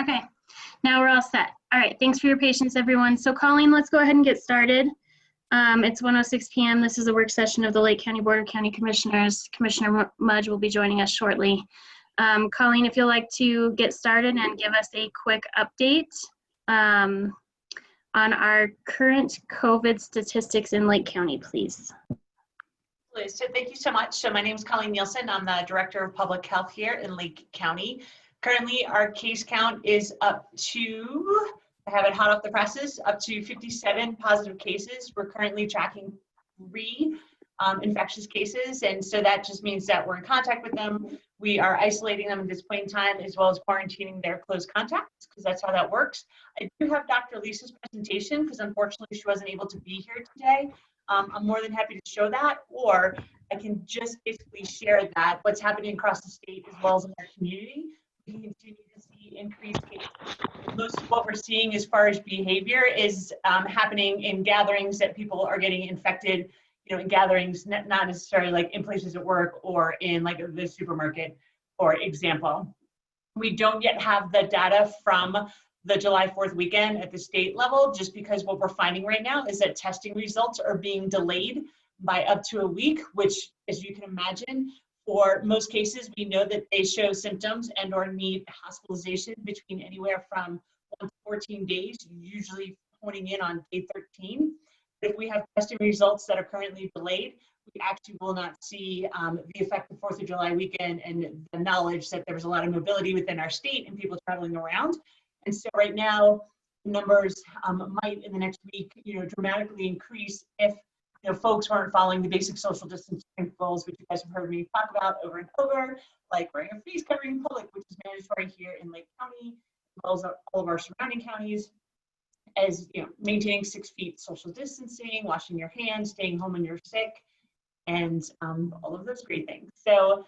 Okay, now we're all set. All right, thanks for your patience, everyone. So Colleen, let's go ahead and get started. It's 1:06 p.m. This is a work session of the Lake County Board of County Commissioners. Commissioner Mudge will be joining us shortly. Colleen, if you'd like to get started and give us a quick update on our current COVID statistics in Lake County, please. So thank you so much. So my name is Colleen Nielsen. I'm the Director of Public Health here in Lake County. Currently, our case count is up to, I have it hot off the presses, up to 57 positive cases. We're currently tracking 3 infectious cases, and so that just means that we're in contact with them. We are isolating them at this point in time, as well as quarantining their close contacts, because that's how that works. I do have Dr. Lisa's presentation, because unfortunately she wasn't able to be here today. I'm more than happy to show that, or I can just basically share that what's happening across the state as well as in our community. We continue to see increased cases. Most of what we're seeing as far as behavior is happening in gatherings that people are getting infected, you know, in gatherings, not necessarily like in places at work or in like the supermarket, for example. We don't yet have the data from the July 4th weekend at the state level, just because what we're finding right now is that testing results are being delayed by up to a week, which, as you can imagine, for most cases, we know that they show symptoms and or need hospitalization between anywhere from 1 to 14 days, usually honing in on day 13. If we have testing results that are currently delayed, we actually will not see the effect of 4th of July weekend and the knowledge that there was a lot of mobility within our state and people traveling around. And so right now, numbers might in the next week, you know, dramatically increase if, you know, folks weren't following the basic social distancing principles, which you guys have heard me talk about over and over, like wearing a face covering in public, which is mandatory here in Lake County, as well as all of our surrounding counties, as you know, maintaining 6 feet social distancing, washing your hands, staying home when you're sick, and all of those great things. So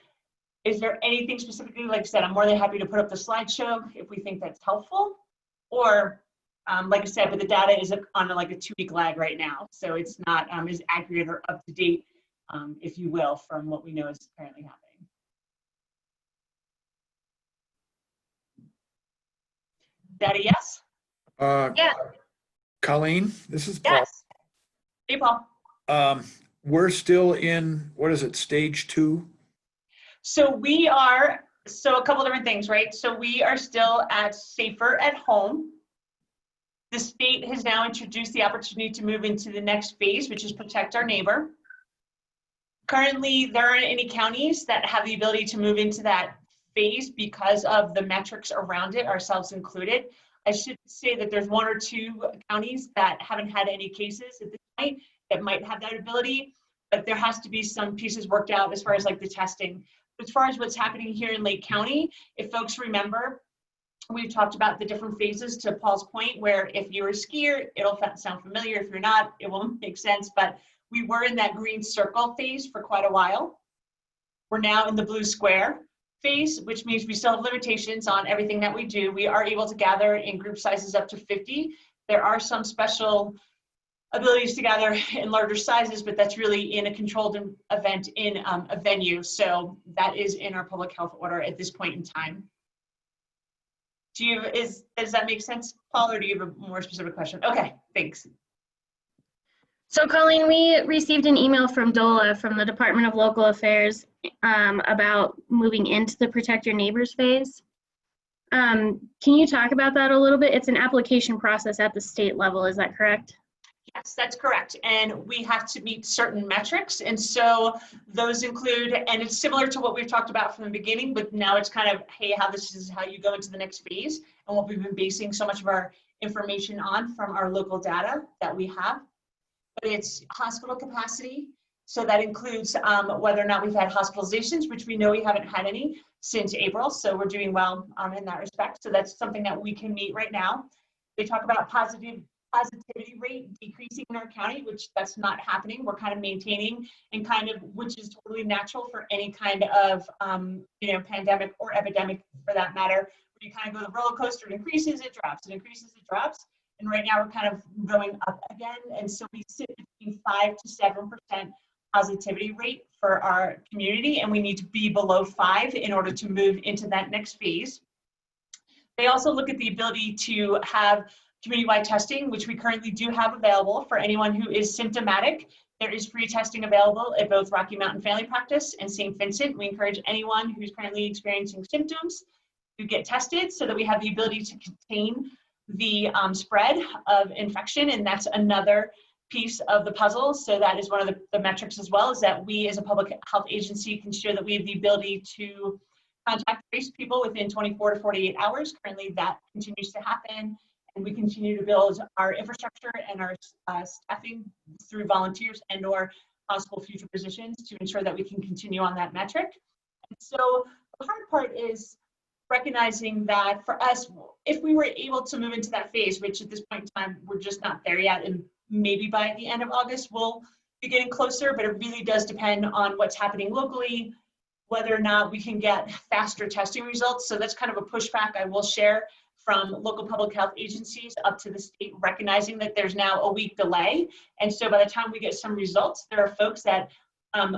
is there anything specifically, like I said, I'm more than happy to put up the slideshow if we think that's helpful, or like I said, but the data is on like a 2-week lag right now, so it's not as accurate or up to date, if you will, from what we know is currently happening. Data, yes? Yeah. Colleen, this is Paul. Yes. Hey, Paul. We're still in, what is it, stage 2? So we are, so a couple different things, right? So we are still at safer at home. The state has now introduced the opportunity to move into the next phase, which is protect our neighbor. Currently, there aren't any counties that have the ability to move into that phase because of the metrics around it, ourselves included. I should say that there's 1 or 2 counties that haven't had any cases at this point that might have that ability, but there has to be some pieces worked out as far as like the testing. As far as what's happening here in Lake County, if folks remember, we've talked about the different phases to Paul's point, where if you're a skier, it'll sound familiar. If you're not, it won't make sense, but we were in that green circle phase for quite a while. We're now in the blue square phase, which means we still have limitations on everything that we do. We are able to gather in group sizes up to 50. There are some special abilities to gather in larger sizes, but that's really in a controlled event in a venue. So that is in our public health order at this point in time. Does that make sense, Paul, or do you have a more specific question? Okay, thanks. So Colleen, we received an email from DOLA, from the Department of Local Affairs, about moving into the Protect Your Neighbors phase. Can you talk about that a little bit? It's an application process at the state level, is that correct? Yes, that's correct. And we have to meet certain metrics. And so those include, and it's similar to what we've talked about from the beginning, but now it's kind of, hey, how this is how you go into the next phase, and what we've been basing so much of our information on from our local data that we have. But it's hospital capacity. So that includes whether or not we've had hospitalizations, which we know we haven't had any since April. So we're doing well in that respect. So that's something that we can meet right now. They talk about positivity rate decreasing in our county, which that's not happening. We're kind of maintaining, and kind of, which is totally natural for any kind of you know, pandemic or epidemic for that matter, where you kind of go the roller coaster, it increases, it drops, it increases, it drops. And right now we're kind of going up again. And so we sit between 5 to 7% positivity rate for our community, and we need to be below 5 in order to move into that next phase. They also look at the ability to have community-wide testing, which we currently do have available for anyone who is symptomatic. There is free testing available at both Rocky Mountain Family Practice and St. Vincent. We encourage anyone who's currently experiencing symptoms to get tested so that we have the ability to contain the spread of infection, and that's another piece of the puzzle. So that is one of the metrics as well, is that we as a public health agency can show that we have the ability to contact trace people within 24 to 48 hours. Currently that continues to happen, and we continue to build our infrastructure and our staffing through volunteers and or possible future positions to ensure that we can continue on that metric. And so the hard part is recognizing that for us, if we were able to move into that phase, which at this point in time, we're just not there yet, and maybe by the end of August, we'll be getting closer, but it really does depend on what's happening locally, whether or not we can get faster testing results. So that's kind of a pushback I will share from local public health agencies up to the state, recognizing that there's now a week delay. And so by the time we get some results, there are folks that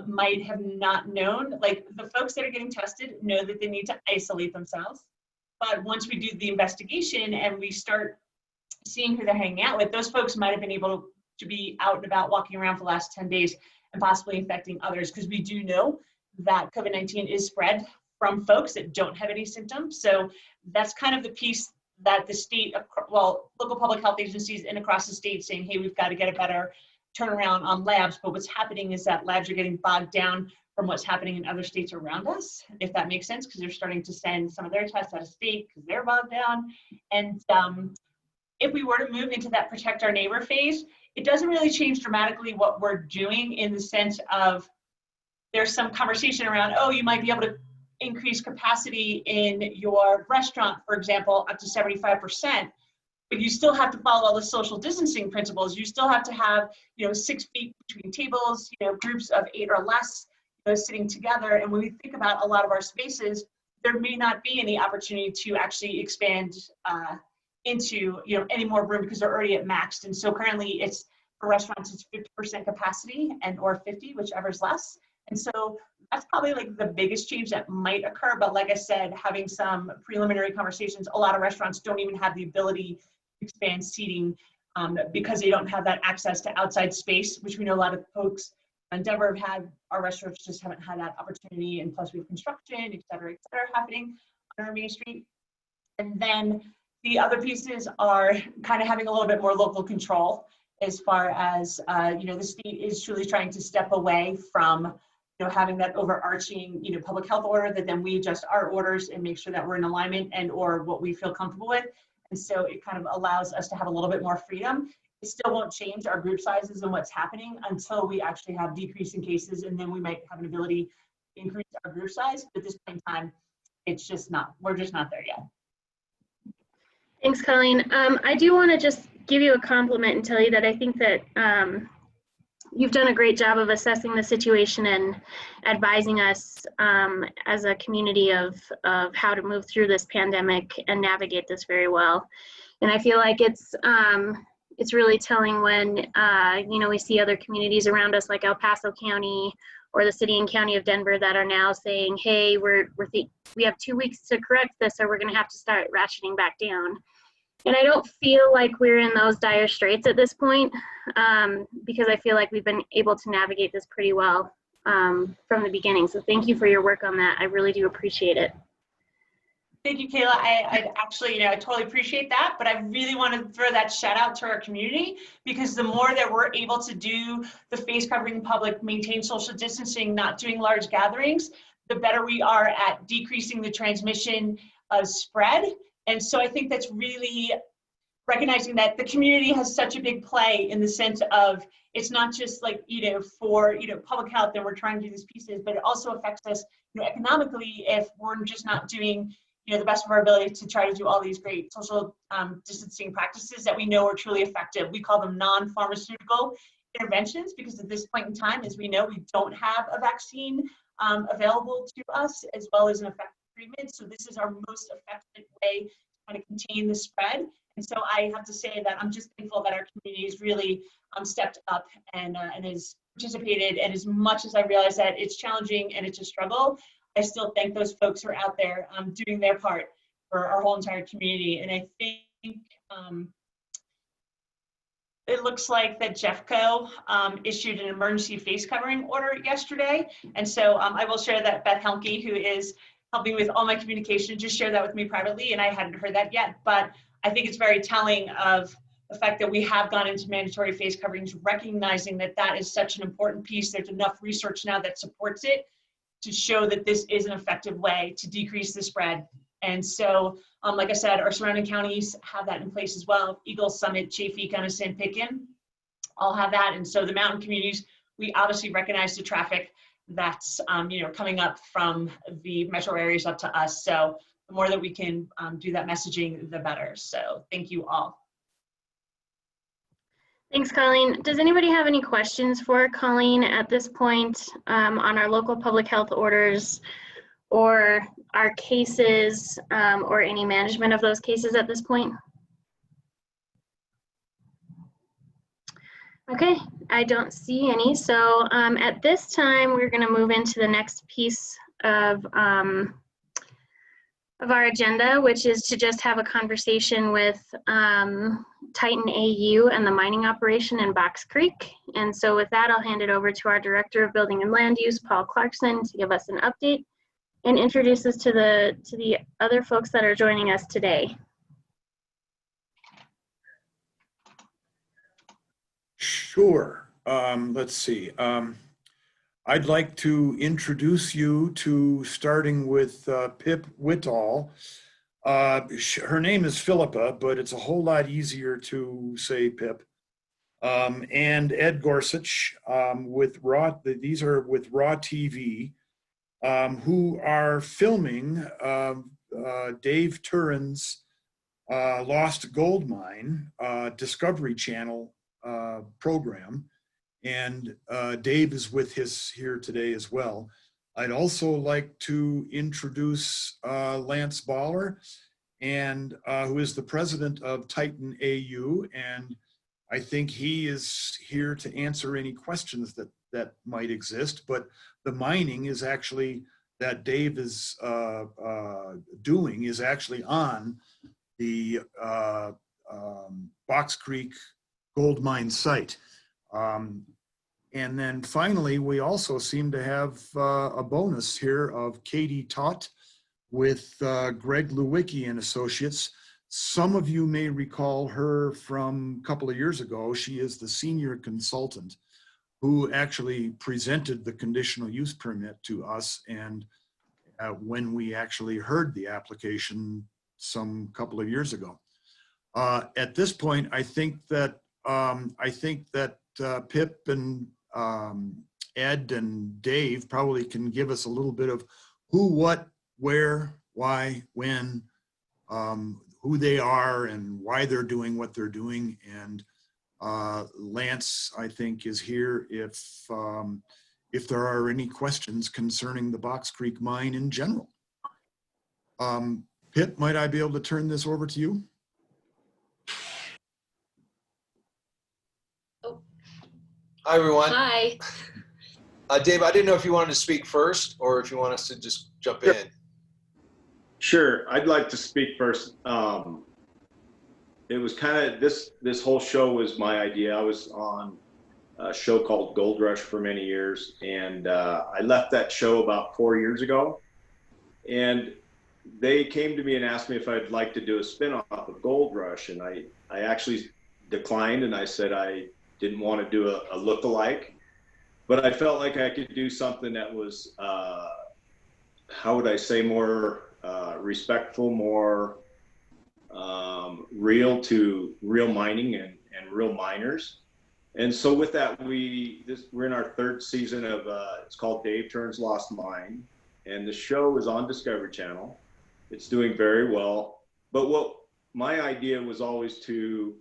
might have not known, like the folks that are getting tested know that they need to isolate themselves. But once we do the investigation and we start seeing who they're hanging out with, those folks might have been able to be out and about walking around for the last 10 days and possibly infecting others, because we do know that COVID-19 is spread from folks that don't have any symptoms. So that's kind of the piece that the state, well, local public health agencies and across the state saying, hey, we've got to get a better turnaround on labs. But what's happening is that labs are getting bogged down from what's happening in other states around us, if that makes sense, because they're starting to send some of their tests out of state because they're bogged down. And if we were to move into that protect our neighbor phase, it doesn't really change dramatically what we're doing, in the sense of there's some conversation around, oh, you might be able to increase capacity in your restaurant, for example, up to 75%. But you still have to follow all the social distancing principles. You still have to have, 6 feet between tables, groups of 8 or less, sitting together. And when we think about a lot of our spaces, there may not be any opportunity to actually expand into, any more room because they're already at maxed. And so currently it's, for restaurants, it's 50% capacity and or 50, whichever's less. And so that's probably like the biggest change that might occur. But like I said, having some preliminary conversations, a lot of restaurants don't even have the ability expand seating because they don't have that access to outside space, which we know a lot of folks in Denver have had. Our restaurants just haven't had that opportunity, and plus we have construction, et cetera, happening on our main street. And then the other pieces are kind of having a little bit more local control, as far as the state is truly trying to step away from having that overarching public health order, that then we adjust our orders and make sure that we're in alignment and or what we feel comfortable with. And so it kind of allows us to have a little bit more freedom. It still won't change our group sizes and what's happening until we actually have decreasing cases, and then we might have an ability to increase our group size. But at this point in time, it's just not, we're just not there yet. Thanks, Colleen. I do want to just give you a compliment and tell you that I think that you've done a great job of assessing the situation and advising us as a community of how to move through this pandemic and navigate this very well. And I feel like it's really telling when we see other communities around us, like El Paso County or the city and county of Denver, that are now saying, hey, we have 2 weeks to correct this, or we're going to have to start ratcheting back down. And I don't feel like we're in those dire straits at this point, because I feel like we've been able to navigate this pretty well from the beginning. So thank you for your work on that. I really do appreciate it. Thank you, Kayla. I actually, I totally appreciate that, but I really want to throw that shout out to our community, because the more that we're able to do the face covering public, maintain social distancing, not doing large gatherings, the better we are at decreasing the transmission spread. And so I think that's really recognizing that the community has such a big play, in the sense of it's not just like, for, public health and we're trying to do these pieces, but it also affects us, economically, if we're just not doing, the best of our ability to try to do all these great social distancing practices that we know are truly effective. We call them non-pharmaceutical interventions, because at this point in time, as we know, we don't have a vaccine available to us, as well as an effective treatment. So this is our most effective way to kind of contain the spread. And so I have to say that I'm just thankful that our community has really stepped up and has participated. And as much as I realize that it's challenging and it's a struggle, I still thank those folks who are out there doing their part for our whole entire community. And I think it looks like that Jeffco issued an emergency face covering order yesterday. And so I will share that Beth Helmke, who is helping with all my communication, just shared that with me privately, and I hadn't heard that yet. But I think it's very telling of the fact that we have gone into mandatory face coverings, recognizing that that is such an important piece. There's enough research now that supports it to show that this is an effective way to decrease the spread. And so, like I said, our surrounding counties have that in place as well. Eagle, Summit, Chaffee, Gunnison, Pitkin all have that. And so the mountain communities, we obviously recognize the traffic that's coming up from the metro areas up to us. So the more that we can do that messaging, the better. So thank you all. Thanks, Colleen. Does anybody have any questions for Colleen at this point on our local public health orders or our cases or any management of those cases at this point? Okay, I don't see any. So at this time, we're going to move into the next piece of our agenda, which is to just have a conversation with Titan AU and the mining operation in BOCC Creek. And so with that, I'll hand it over to our Director of Building and Land Use, Paul Clarkson, to give us an update and introduce us to the other folks that are joining us today. Sure. Let's see. I'd like to introduce you to starting with Pip Whittall. Her name is Philippa, but it's a whole lot easier to say Pip. And Ed Gorsuch with Raw. These are with Raw TV, who are filming Dave Turin's Lost Gold Mine Discovery Channel program. And Dave is with us here today as well. I'd also like to introduce Lance Baller, and who is the president of Titan AU, and I think he is here to answer any questions that might exist. But the mining is actually that Dave is doing is actually on the BOCC Creek gold mine site. And then finally, we also seem to have a bonus here of Katie Tott with Greg Lewicki and Associates. Some of you may recall her from a couple of years ago. She is the senior consultant who actually presented the conditional use permit to us, and when we actually heard the application some couple of years ago. At this point, I think that Pip and Ed and Dave probably can give us a little bit of who, what, where, why, when, who they are and why they're doing what they're doing. And Lance, I think, is here if there are any questions concerning the BOCC Creek mine in general. Pip, might I be able to turn this over to you? Hi, everyone. Hi. Dave, I didn't know if you wanted to speak first or if you want us to just jump in. Sure, I'd like to speak first. It was kind of, this whole show was my idea. I was on a show called Gold Rush for many years, and I left that show about 4 years ago. And they came to me and asked me if I'd like to do a spinoff of Gold Rush, and I actually declined, and I said I didn't want to do a look-alike, but I felt like I could do something that was, how would I say, more respectful, more real to real mining and real miners. And so with that, we're in our third season of, it's called Dave Turns Lost Mine, and the show is on Discovery Channel. It's doing very well, but what my idea was always to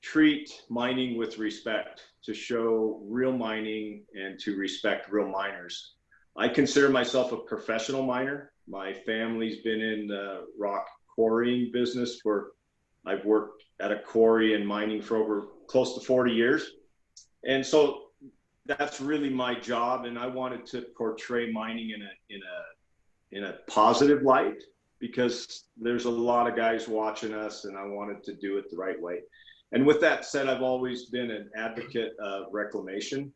treat mining with respect, to show real mining and to respect real miners. I consider myself a professional miner. My family's been in the rock quarrying business where I've worked at a quarry and mining for over close to 40 years. And so that's really my job. And I wanted to portray mining in a positive light. because there's a lot of guys watching us, and I wanted to do it the right way. And with that said, I've always been an advocate of reclamation.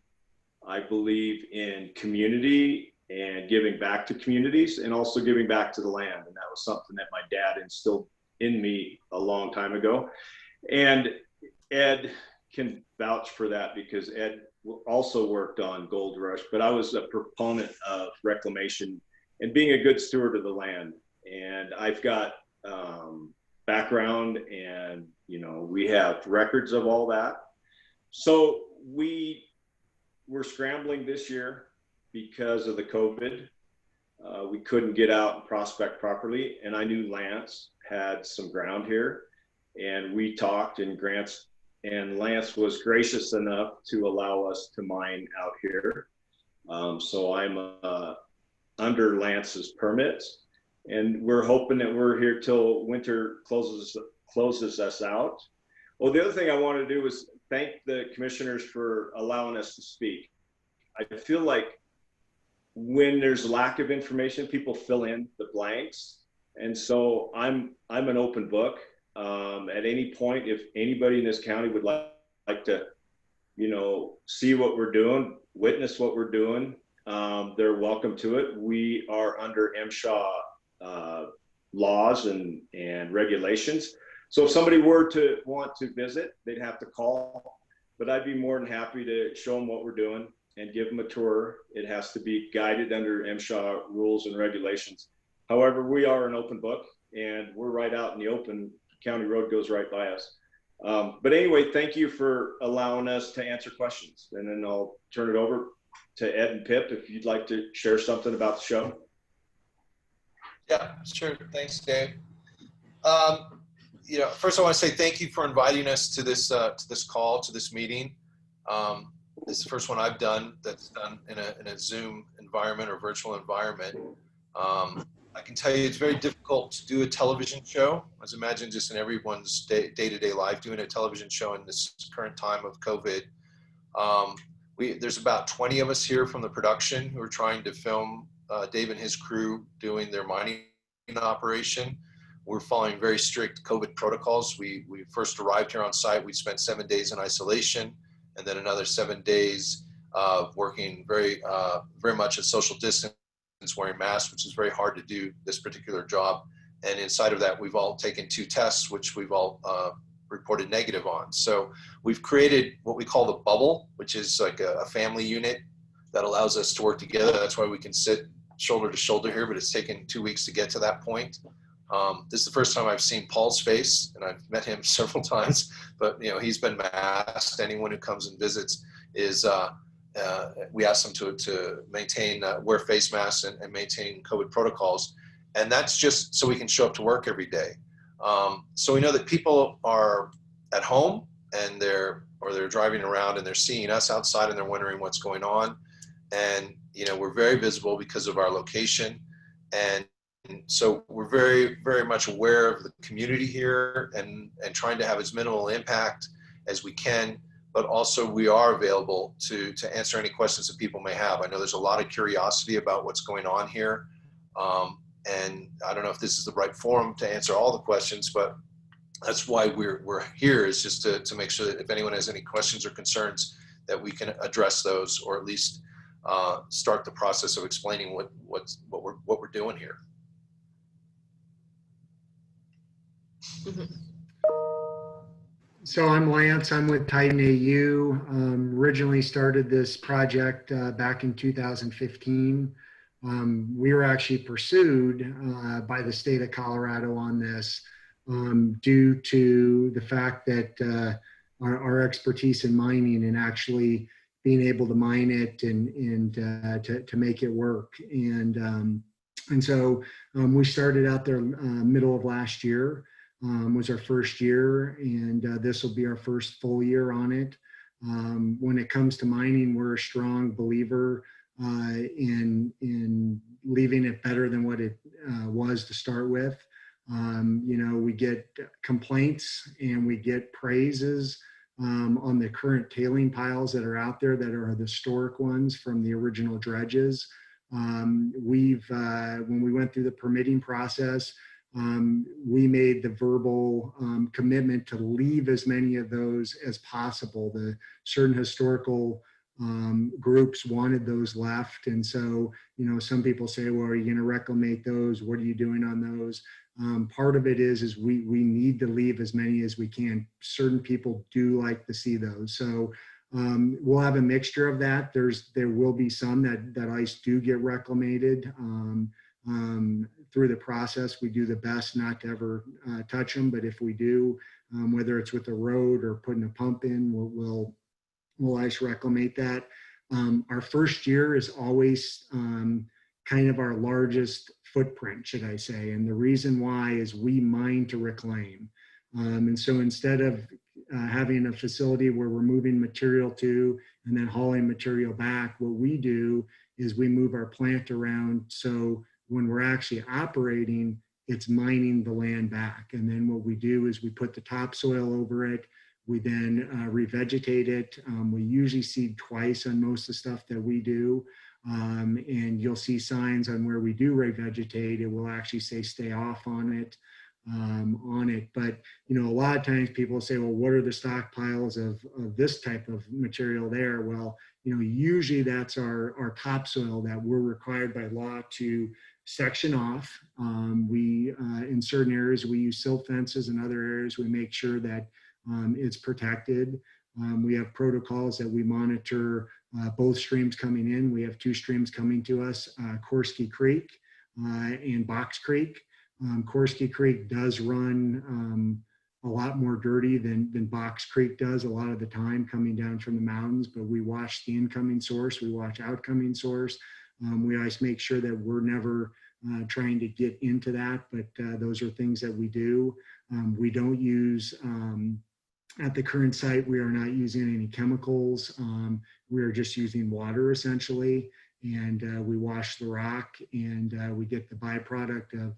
I believe in community and giving back to communities, and also giving back to the land. And that was something that my dad instilled in me a long time ago. And Ed can vouch for that, because Ed also worked on Gold Rush, but I was a proponent of reclamation and being a good steward of the land. And I've got background, and we have records of all that. So we were scrambling this year because of the COVID. We couldn't get out and prospect properly, and I knew Lance had some ground here, and we talked, and Lance was gracious enough to allow us to mine out here. So I'm under Lance's permits, and we're hoping that we're here till winter closes us out. Well, the other thing I want to do is thank the commissioners for allowing us to speak. I feel like when there's lack of information, people fill in the blanks. And so I'm an open book. At any point, if anybody in this county would like to, see what we're doing, witness what we're doing, they're welcome to it. We are under MSHA laws and regulations. So if somebody were to want to visit, they'd have to call, but I'd be more than happy to show them what we're doing and give them a tour. It has to be guided under MSHA rules and regulations. However, we are an open book, and we're right out in the open. County road goes right by us. But anyway, thank you for allowing us to answer questions. And then I'll turn it over to Ed and Pip if you'd like to share something about the show. Yeah, sure. Thanks, Dave. First I want to say thank you for inviting us to this call, to this meeting. This is the first one I've done that's done in a Zoom environment or virtual environment. I can tell you it's very difficult to do a television show. As imagine just in everyone's day-to-day life, doing a television show in this current time of COVID. There's about 20 of us here from the production who are trying to film Dave and his crew doing their mining operation. We're following very strict COVID protocols. We first arrived here on site. We spent 7 days in isolation, and then another 7 days working very much at social distance, wearing masks, which is very hard to do this particular job. And inside of that, we've all taken 2 tests, which we've all reported negative on. So we've created what we call the bubble, which is like a family unit that allows us to work together. That's why we can sit shoulder to shoulder here, but it's taken 2 weeks to get to that point. This is the first time I've seen Paul's face, and I've met him several times, but he's been masked. Anyone who comes and visits is, we ask them to maintain, wear face masks and maintain COVID protocols. And that's just so we can show up to work every day. So we know that people are at home and they're driving around and they're seeing us outside and they're wondering what's going on. And, we're very visible because of our location. And so we're very, very much aware of the community here and trying to have as minimal impact as we can, but also we are available to answer any questions that people may have. I know there's a lot of curiosity about what's going on here. And I don't know if this is the right forum to answer all the questions, but that's why we're here, is just to make sure that if anyone has any questions or concerns that we can address those, or at least start the process of explaining what we're doing here. So I'm Lance. I'm with Titan AU. Originally started this project back in 2015. We were actually pursued by the state of Colorado on this due to the fact that our expertise in mining and actually being able to mine it and to make it work. And so we started out there middle of last year. Was our first year, and this will be our first full year on it. When it comes to mining, we're a strong believer in leaving it better than what it was to start with. We get complaints and we get praises on the current tailing piles that are out there that are the historic ones from the original dredges. When we went through the permitting process, we made the verbal commitment to leave as many of those as possible. The certain historical groups wanted those left. And so, you know, some people say, well, are you going to reclamate those? What are you doing on those? Part of it is we need to leave as many as we can. Certain people do like to see those. So we'll have a mixture of that. There will be some that ice do get reclamated. Through the process, we do the best not to ever touch them. But if we do, whether it's with a road or putting a pump in, we'll ice reclamate that. Our first year is always kind of our largest footprint, should I say. And the reason why is we mine to reclaim. And so instead of having a facility where we're moving material to and then hauling material back, what we do is we move our plant around. So when we're actually operating, it's mining the land back. And then what we do is we put the topsoil over it. We then revegetate it. We usually seed twice on most of the stuff that we do. And you'll see signs on where we do revegetate. It will actually say stay off on it. But, you know, a lot of times people say, well, what are the stockpiles of this type of material there? Well, you know, usually that's our topsoil that we're required by law to section off. In certain areas, we use silt fences. In other areas, we make sure that it's protected. We have protocols that we monitor both streams coming in. We have two streams coming to us, Korsky Creek and Box Creek. Korsky Creek does run a lot more dirty than Box Creek does a lot of the time coming down from the mountains, but we watch the incoming source, we watch outcoming source. We always make sure that we're never trying to get into that, but those are things that we do. We don't use, at the current site, we are not using any chemicals. We are just using water essentially, and we wash the rock, and we get the byproduct of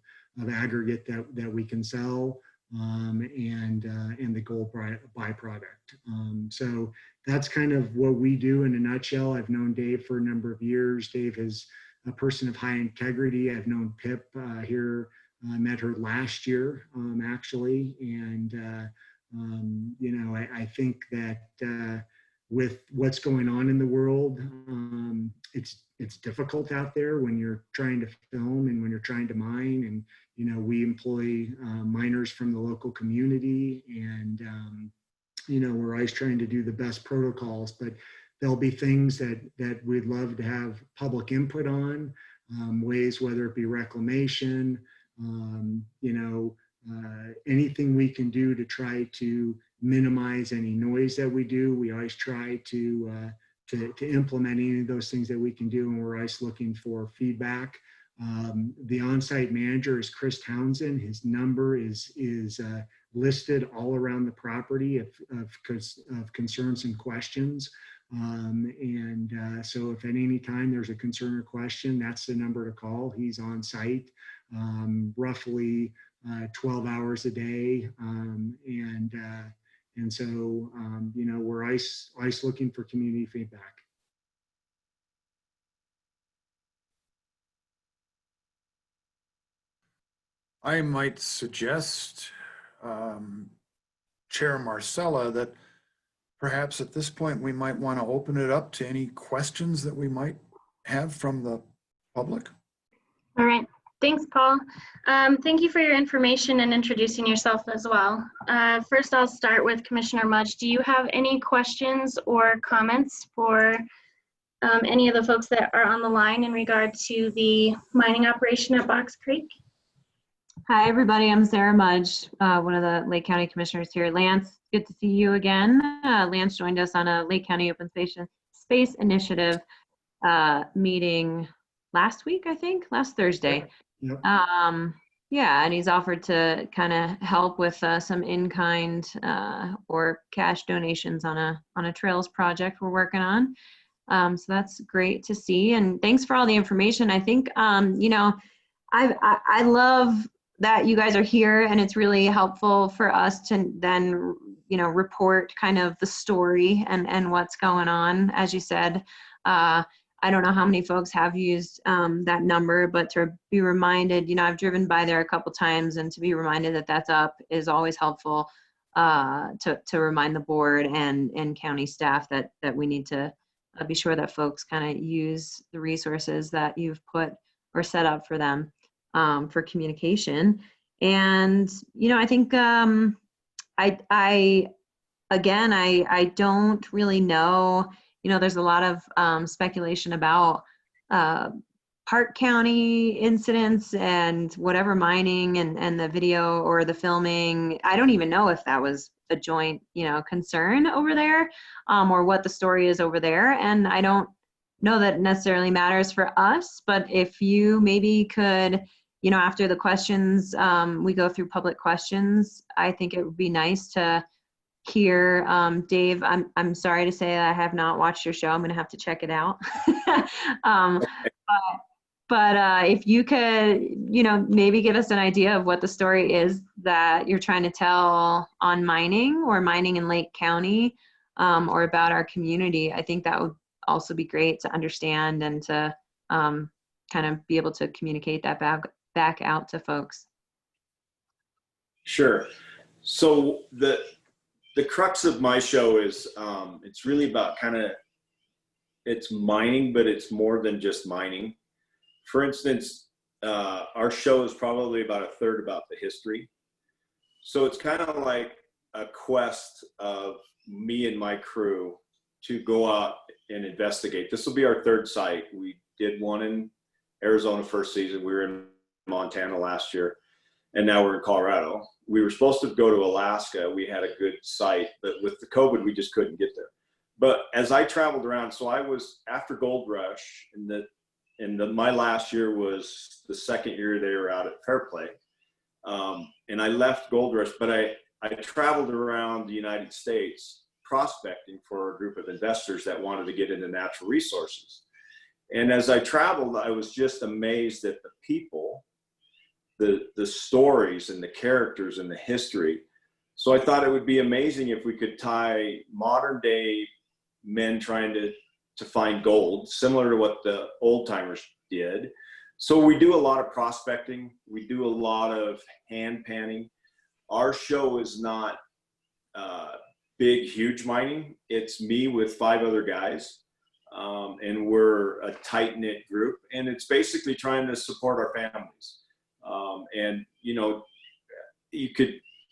aggregate that we can sell, and the gold byproduct. So that's kind of what we do in a nutshell. I've known Dave for a number of years. Dave is a person of high integrity. I've known Pip here. I met her last year, actually. And, you know, I think that with what's going on in the world, it's difficult out there when you're trying to film and when you're trying to mine. And, you know, we employ miners from the local community, and, you know, we're always trying to do the best protocols, but there'll be things that we'd love to have public input on, ways, whether it be reclamation, you know, anything we can do to try to minimize any noise that we do. We always try to implement any of those things that we can do, and we're always looking for feedback. The on-site manager is Chris Townsend. His number is listed all around the property of concerns and questions. So if at any time there's a concern or question, that's the number to call. He's on site roughly 12 hours a day. And so, you know, we're always looking for community feedback. I might suggest, Chair Marcella, that perhaps at this point we might want to open it up to any questions that we might have from the public. All right. Thanks, Paul. Thank you for your information and introducing yourself as well. First, I'll start with Commissioner Mudge. Do you have any questions or comments for any of the folks that are on the line in regard to the mining operation at Box Creek? Hi, everybody. I'm Sarah Mudge, one of the Lake County Commissioners here. Lance, good to see you again. Lance joined us on a Lake County Open Space Initiative meeting last week, I think, last Thursday. Yep. Yeah, and he's offered to kind of help with some in-kind or cash donations on a trails project we're working on. So that's great to see, and thanks for all the information. I think you know, I love that you guys are here, and it's really helpful for us to then, you know, report kind of the story and what's going on. As you said, I don't know how many folks have used that number, but to be reminded, I've driven by there a couple times, and to be reminded that that's up is always helpful to remind the board and county staff that we need to be sure that folks kind of use the resources that you've put or set up for them for communication. And, I think I don't really know, there's a lot of speculation about Park County incidents and whatever mining and the video or the filming. I don't even know if that was a joint, concern over there or what the story is over there. And I don't know that it necessarily matters for us, but if you maybe could, after the questions, we go through public questions, I think it would be nice to hear, Dave, I'm sorry to say I have not watched your show. I'm going to have to check it out. But if you could, maybe give us an idea of what the story is that you're trying to tell on mining in Lake County, or about our community, I think that would also be great to understand and to kind of be able to communicate that back out to folks. Sure. So the crux of my show is it's really about it's mining, but it's more than just mining. For instance, our show is probably about a third about the history. So it's kind of like a quest of me and my crew to go out and investigate. This will be our third site. We did one in Arizona first season. We were in Montana last year, and now we're in Colorado. We were supposed to go to Alaska. We had a good site, but with the COVID, we just couldn't get there. But as I traveled around, so I was after Gold Rush, my last year was the second year they were out at Fair Play. And I left Gold Rush, but I traveled around the United States prospecting for a group of investors that wanted to get into natural resources. And as I traveled, I was just amazed at the people, the stories and the characters and the history. So I thought it would be amazing if we could tie modern day men trying to find gold, similar to what the old timers did. So we do a lot of prospecting. We do a lot of hand panning. Our show is not big, huge mining. It's me with 5 other guys. And we're a tight knit group, and it's basically trying to support our families. And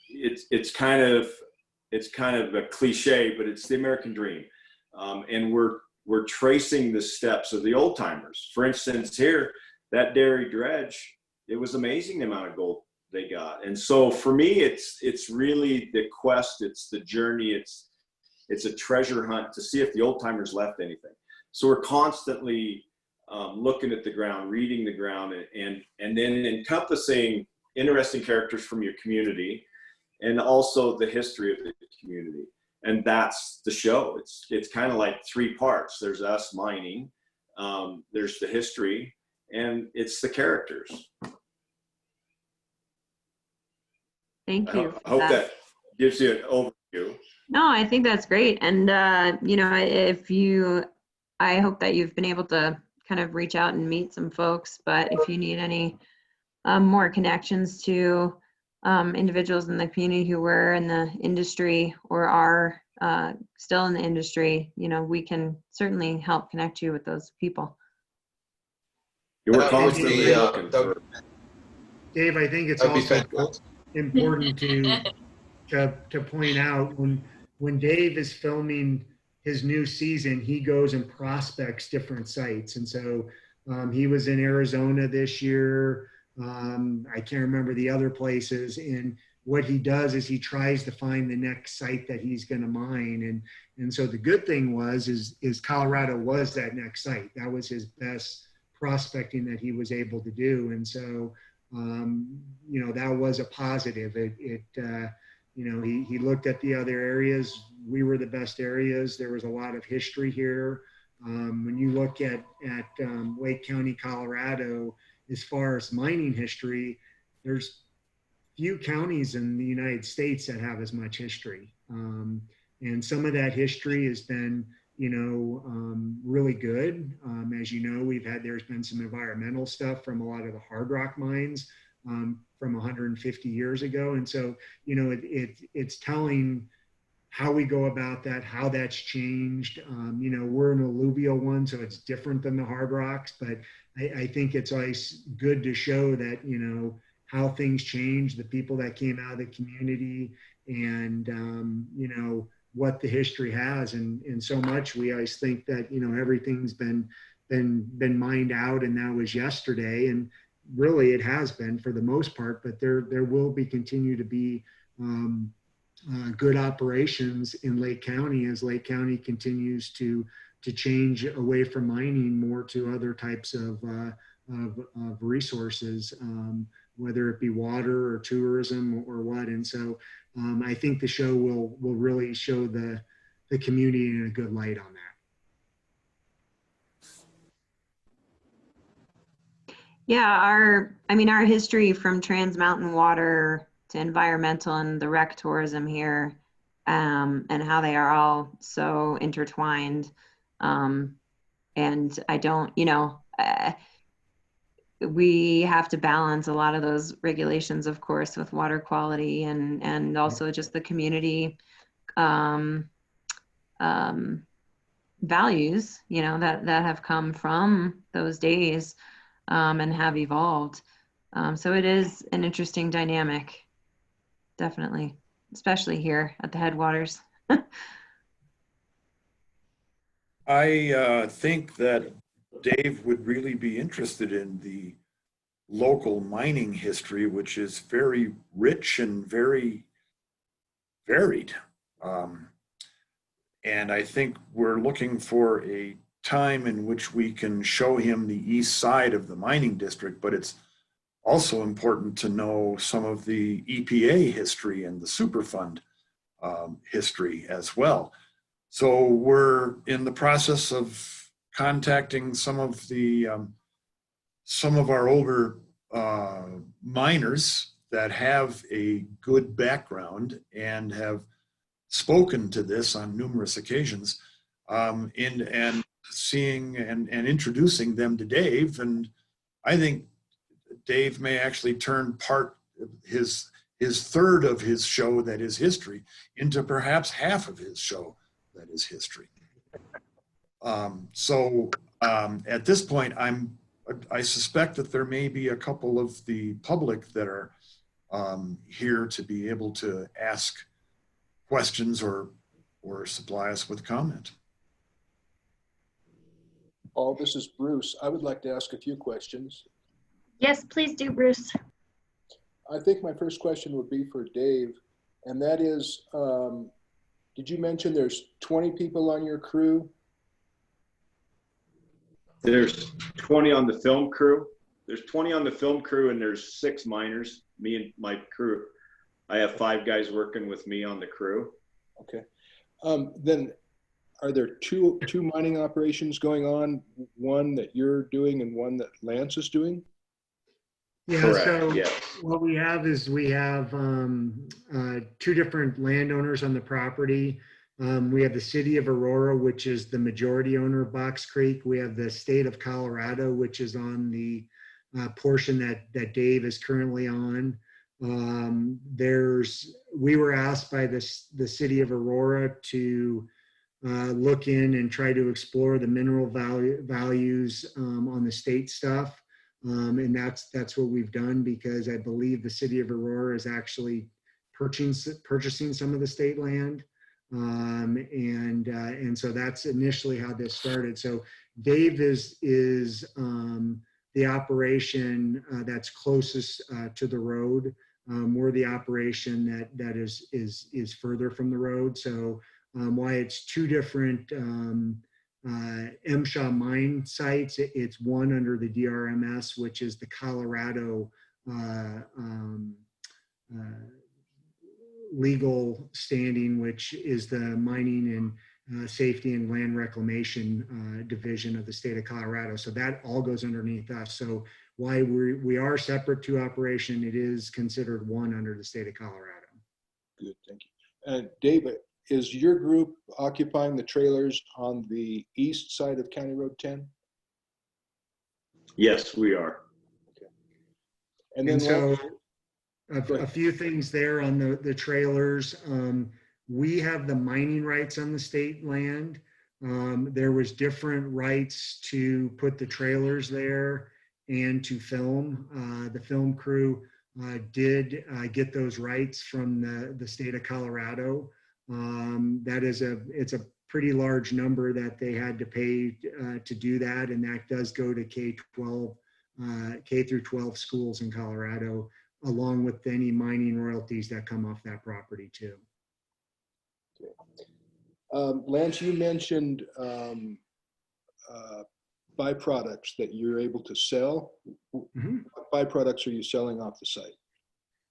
it's kind of a cliche, but it's the American dream. And we're tracing the steps of the old timers. For instance, here, that dairy dredge, it was amazing the amount of gold they got. And so for me, it's really the quest, it's the journey, it's a treasure hunt to see if the old timers left anything. So we're constantly looking at the ground, reading the ground, and then encompassing interesting characters from your community and also the history of the community. And that's the show. It's kind of like 3 parts. There's us mining, there's the history, and it's the characters. Thank you. I hope that gives you an overview. No, I think that's great. And, I hope that you've been able to kind of reach out and meet some folks, but if you need any more connections to individuals in the community who were in the industry or are still in the industry, we can certainly help connect you with those people. We're constantly looking for. Dave, I think it's also important to point out when Dave is filming his new season, he goes and prospects different sites. And so he was in Arizona this year. I can't remember the other places. And what he does is he tries to find the next site that he's going to mine. And so the good thing is Colorado was that next site. That was his best prospecting that he was able to do. And so, that was a positive. He looked at the other areas. We were the best areas. There was a lot of history here. When you look at Lake County, Colorado, as far as mining history, there's few counties in the United States that have as much history. And some of that history has been, really good. As you know, there's been some environmental stuff from a lot of the hard rock mines from 150 years ago. And so, it's telling how we go about that, how that's changed. We're an alluvial one, so it's different than the hard rocks, but I think it's always good to show that, how things change, the people that came out of the community, and, what the history has. And so much, we always think that, everything's been mined out and that was yesterday. And really it has been for the most part, but there will continue to be good operations in Lake County as Lake County continues to change away from mining more to other types of resources, whether it be water or tourism or what. And so I think the show will really show the community in a good light on that. Yeah, our history from Trans Mountain Water to environmental and the rec tourism here, and how they are all so intertwined. And I don't, we have to balance a lot of those regulations, of course, with water quality and also just the community values, that have come from those days and have evolved. So it is an interesting dynamic, definitely, especially here at the headwaters. I think that Dave would really be interested in the local mining history, which is very rich and very varied. And I think we're looking for a time in which we can show him the east side of the mining district, but it's also important to know some of the EPA history and the Superfund history as well. So we're in the process of contacting some of our older miners that have a good background and have spoken to this on numerous occasions, and seeing and introducing them to Dave. And I think Dave may actually turn part of his third of his show that is history into perhaps half of his show that is history. At this point, I suspect that there may be a couple of the public that are here to be able to ask questions or supply us with comment. Paul, this is Bruce. I would like to ask a few questions. Yes, please do, Bruce. I think my first question would be for Dave, and that is, did you mention there's 20 people on your crew? There's 20 on the film crew. There's 20 on the film crew, and there's 6 miners, me and my crew. I have 5 guys working with me on the crew. Okay. Then are there two mining operations going on, one that you're doing and one that Lance is doing? Yeah, Correct, so yes. what we have is 2 different landowners on the property. We have the city of Aurora, which is the majority owner of Box Creek. We have the state of Colorado, which is on the portion that Dave is currently on. We were asked by the city of Aurora to look in and try to explore the mineral values on the state stuff. And that's what we've done, because I believe the city of Aurora is actually purchasing some of the state land. And so that's initially how this started. So Dave is the operation that's closest to the road. We're the operation that is further from the road. So why it's 2 different MSHA mine sites. It's one under the DRMS, which is the Colorado legal standing, which is the mining and safety and land reclamation division of the state of Colorado. So that all goes underneath us. So why we are separate 2 operation, it is considered one under the state of Colorado. Good, thank you. And David, is your group occupying the trailers on the east side of County Road 10? Yes, we are. And then And so Go a ahead. few things there on the trailers. We have the mining rights on the state land. There was different rights to put the trailers there and to film. The film crew did get those rights from the state of Colorado. It's a pretty large number that they had to pay to do that, and that does go to K-12, K through 12 schools in Colorado, along with any mining royalties that come off that property too. Lance, you mentioned byproducts that you're able to sell. Mhm. What byproducts are you selling off the site?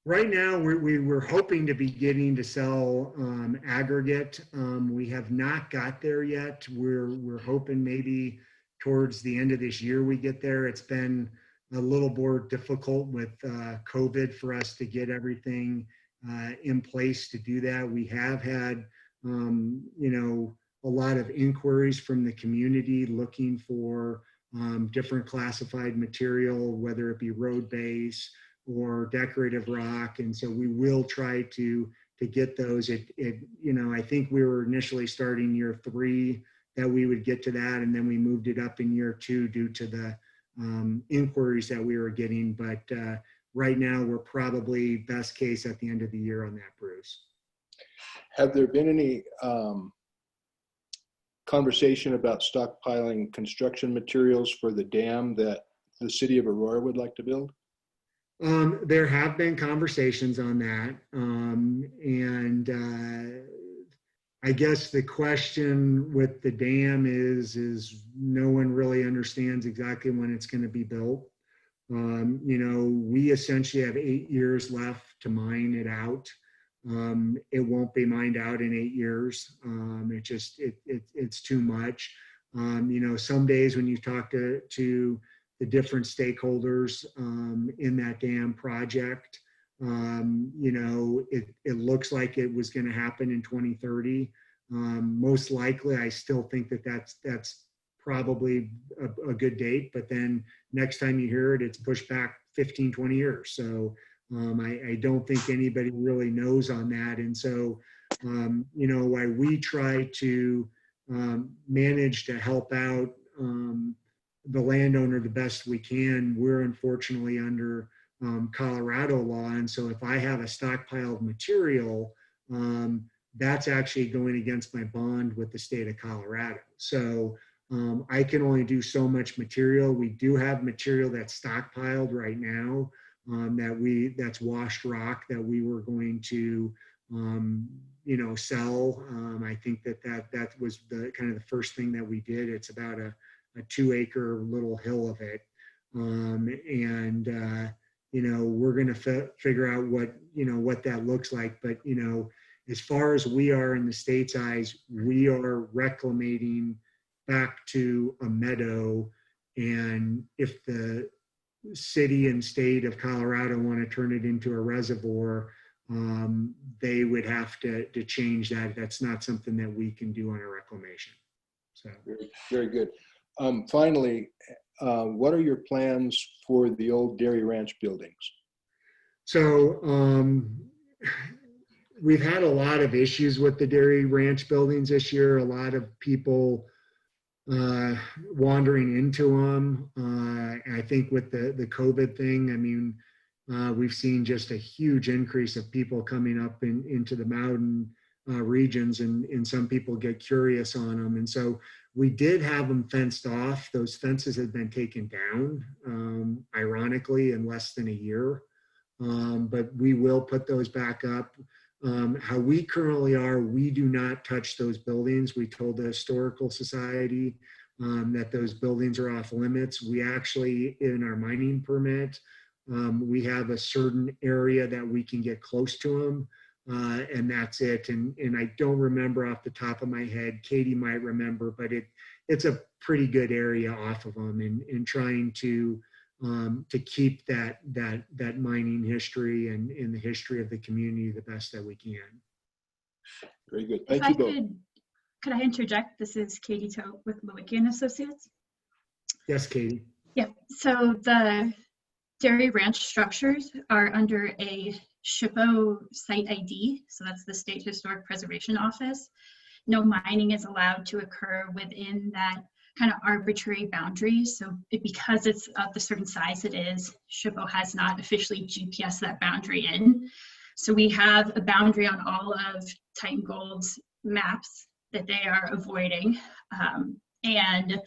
Right now, we're hoping to be getting to sell aggregate. We have not got there yet. We're hoping maybe towards the end of this year we get there. It's been a little more difficult with COVID for us to get everything in place to do that. We have had, a lot of inquiries from the community looking for different classified material, whether it be road base or decorative rock. And so we will try to get those. I think we were initially starting year 3 that we would get to that. And then we moved it up in year 2 due to the inquiries that we were getting. But right now we're probably best case at the end of the year on that, Bruce. Have there been any conversation about stockpiling construction materials for the dam that the city of Aurora would like to build? There have been conversations on that. I guess the question with the dam is no one really understands exactly when it's going to be built. We essentially have 8 years left to mine it out. It won't be mined out in 8 years. It's too much. Some days when you talk to the different stakeholders in that dam project, it looks like it was going to happen in 2030. Most likely, I still think that's probably a good date, but then next time you hear it, it's pushed back 15, 20 years. So I don't think anybody really knows on that. And so, while we try to manage to help out the landowner the best we can, we're unfortunately under Colorado law. And so if I have a stockpiled material, that's actually going against my bond with the state of Colorado. So I can only do so much material. We do have material that's stockpiled right now, that's washed rock that we were going to sell. I think that was the kind of the first thing that we did. It's about a 2-acre little hill of it. We're going to figure out what that looks like. But, as far as we are in the state's eyes, we are reclamating back to a meadow. And if the city and state of Colorado want to turn it into a reservoir, they would have to change that. That's not something that we can do on a reclamation. So Very, very good. Finally, what are your plans for the old dairy ranch buildings? So we've had a lot of issues with the dairy ranch buildings this year. A lot of people wandering into them. I think with the COVID thing, we've seen just a huge increase of people coming up into the mountain regions, and some people get curious on them. And so we did have them fenced off. Those fences had been taken down, ironically, in less than a year. But we will put those back up. How we currently are, we do not touch those buildings. We told the Historical Society that those buildings are off limits. We actually, in our mining permit, we have a certain area that we can get close to them, and that's it. And I don't remember off the top of my head. Katie might remember, but it's a pretty good area off of them, and trying to keep that mining history and in the history of the community the best that we can. Very good. If Thank I you both. could I interject? This is Katie Tote with Lewicki & Associates. Yes, Katie. Yeah, so the dairy ranch structures are under a SHPO site ID, so that's the State Historic Preservation Office. No mining is allowed to occur within that kind of arbitrary boundary. So because it's of the certain size it is, SHPO has not officially GPS that boundary in. So we have a boundary on all of Titan Gold's maps that they are avoiding. And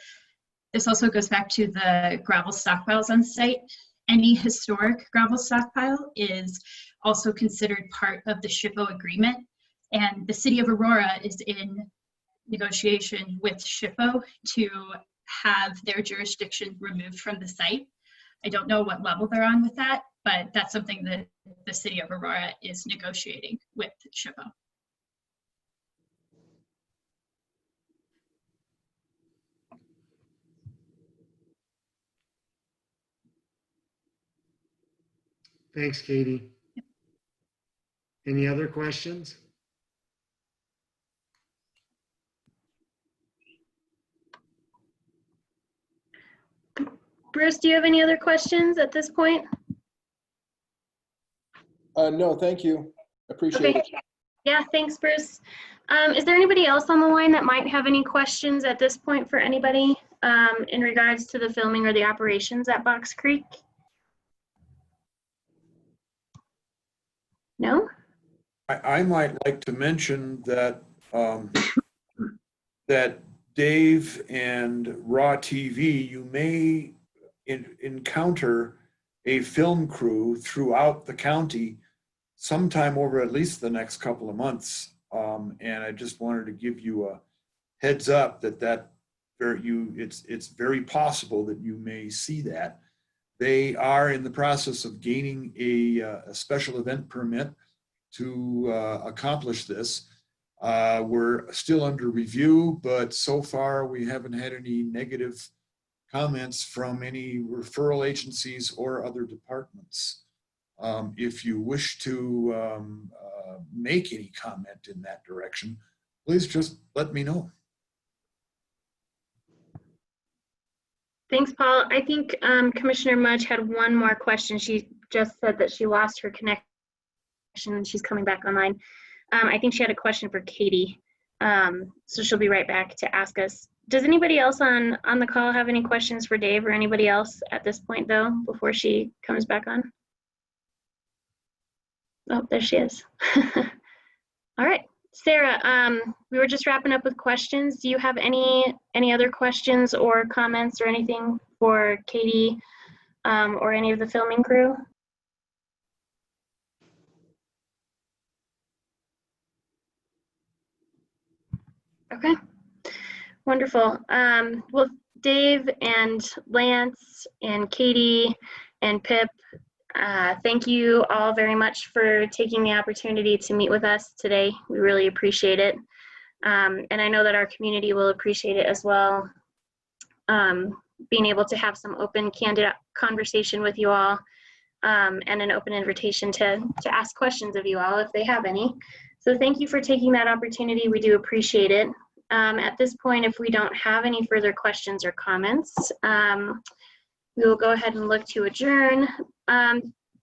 this also goes back to the gravel stockpiles on site. Any historic gravel stockpile is also considered part of the SHPO agreement. And the city of Aurora is in negotiation with SHPO to have their jurisdiction removed from the site. I don't know what level they're on with that, but that's something that the city of Aurora is negotiating with SHPO. Thanks, Katie. Any other questions? Bruce, do you have any other questions at this point? No, thank you. Appreciate it. Yeah, thanks, Bruce. Is there anybody else on the line that might have any questions at this point for anybody in regards to the filming or the operations at Box Creek? No? I might like to mention that that Dave and Raw TV, you may encounter a film crew throughout the county sometime over at least the next couple of months. And I just wanted to give you a heads up that it's very possible that you may see that. They are in the process of gaining a special event permit to accomplish this. We're still under review, but so far we haven't had any negative comments from any referral agencies or other departments. If you wish to make any comment in that direction, please just let me know. Thanks, Paul. I think Commissioner Mudge had one more question. She just said that she lost her connection and she's coming back online. I think she had a question for Katie. So she'll be right back to ask us. Does anybody else on the call have any questions for Dave or anybody else at this point though, before she comes back on? Oh, there she is. All right, Sarah, we were just wrapping up with questions. Do you have any other questions or comments or anything for Katie or any of the filming crew? Okay, wonderful. Well, Dave and Lance and Katie and Pip, thank you all very much for taking the opportunity to meet with us today. We really appreciate it. And I know that our community will appreciate it as well. Being able to have some open, candid conversation with you all and an open invitation to ask questions of you all if they have any. So thank you for taking that opportunity. We do appreciate it. At this point, if we don't have any further questions or comments, we will go ahead and look to adjourn.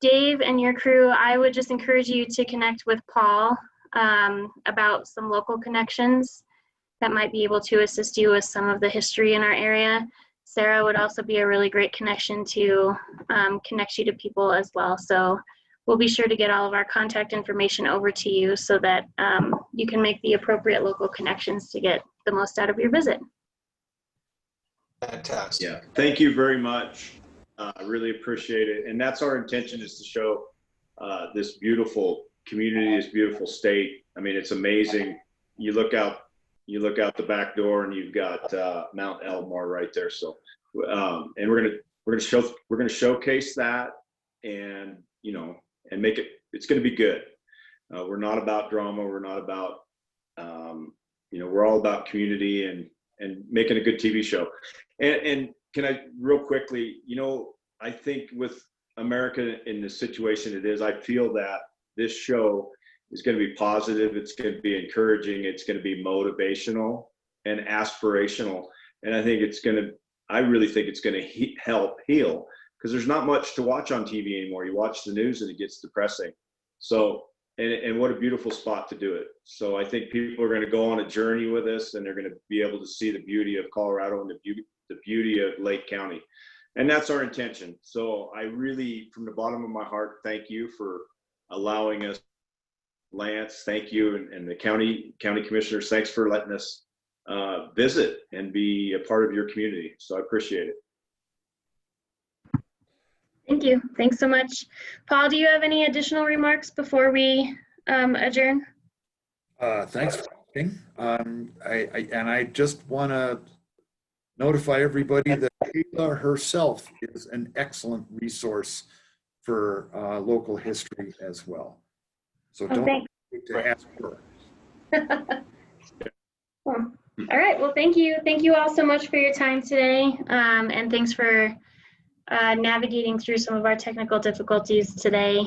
Dave and your crew, I would just encourage you to connect with Paul about some local connections that might be able to assist you with some of the history in our area. Sarah would also be a really great connection to connect you to people as well. So we'll be sure to get all of our contact information over to you so that you can make the appropriate local connections to get the most out of your visit. Fantastic. Yeah, thank you very much. I really appreciate it. And that's our intention, is to show this beautiful community, this beautiful state. I mean, it's amazing. You look out the back door and you've got Mount Elmore right there. So, and we're gonna showcase that, and and make it. It's gonna be good. We're not about drama. We're not about we're all about community and making a good TV show. And can I real quickly, I think with America in the situation it is, I feel that this show is going to be positive. It's going to be encouraging. It's going to be motivational and aspirational. And I think I really think it's going to help heal, because there's not much to watch on TV anymore. You watch the news and it gets depressing. So, and what a beautiful spot to do it. So I think people are going to go on a journey with us, and they're going to be able to see the beauty of Colorado and the beauty of Lake County. And that's our intention. So I really, from the bottom of my heart, thank you for allowing us. Lance, thank you, and the county commissioners, thanks for letting us visit and be a part of your community. So I appreciate it. Thank you. Thanks so much. Paul, do you have any additional remarks before we adjourn? Thanks for asking. I just want to notify everybody that Kayla herself is an excellent resource for local history as well. So don't forget to ask her. Cool. All right. Well, thank you. Thank you all so much for your time today. And thanks for navigating through some of our technical difficulties today,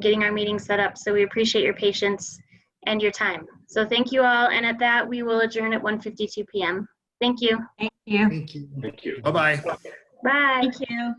getting our meeting set up. So we appreciate your patience and your time. So thank you all. And at that, we will adjourn at 1:52 p.m. Thank you. Thank you. Thank you. Thank you. Bye-bye. Bye. Thank you.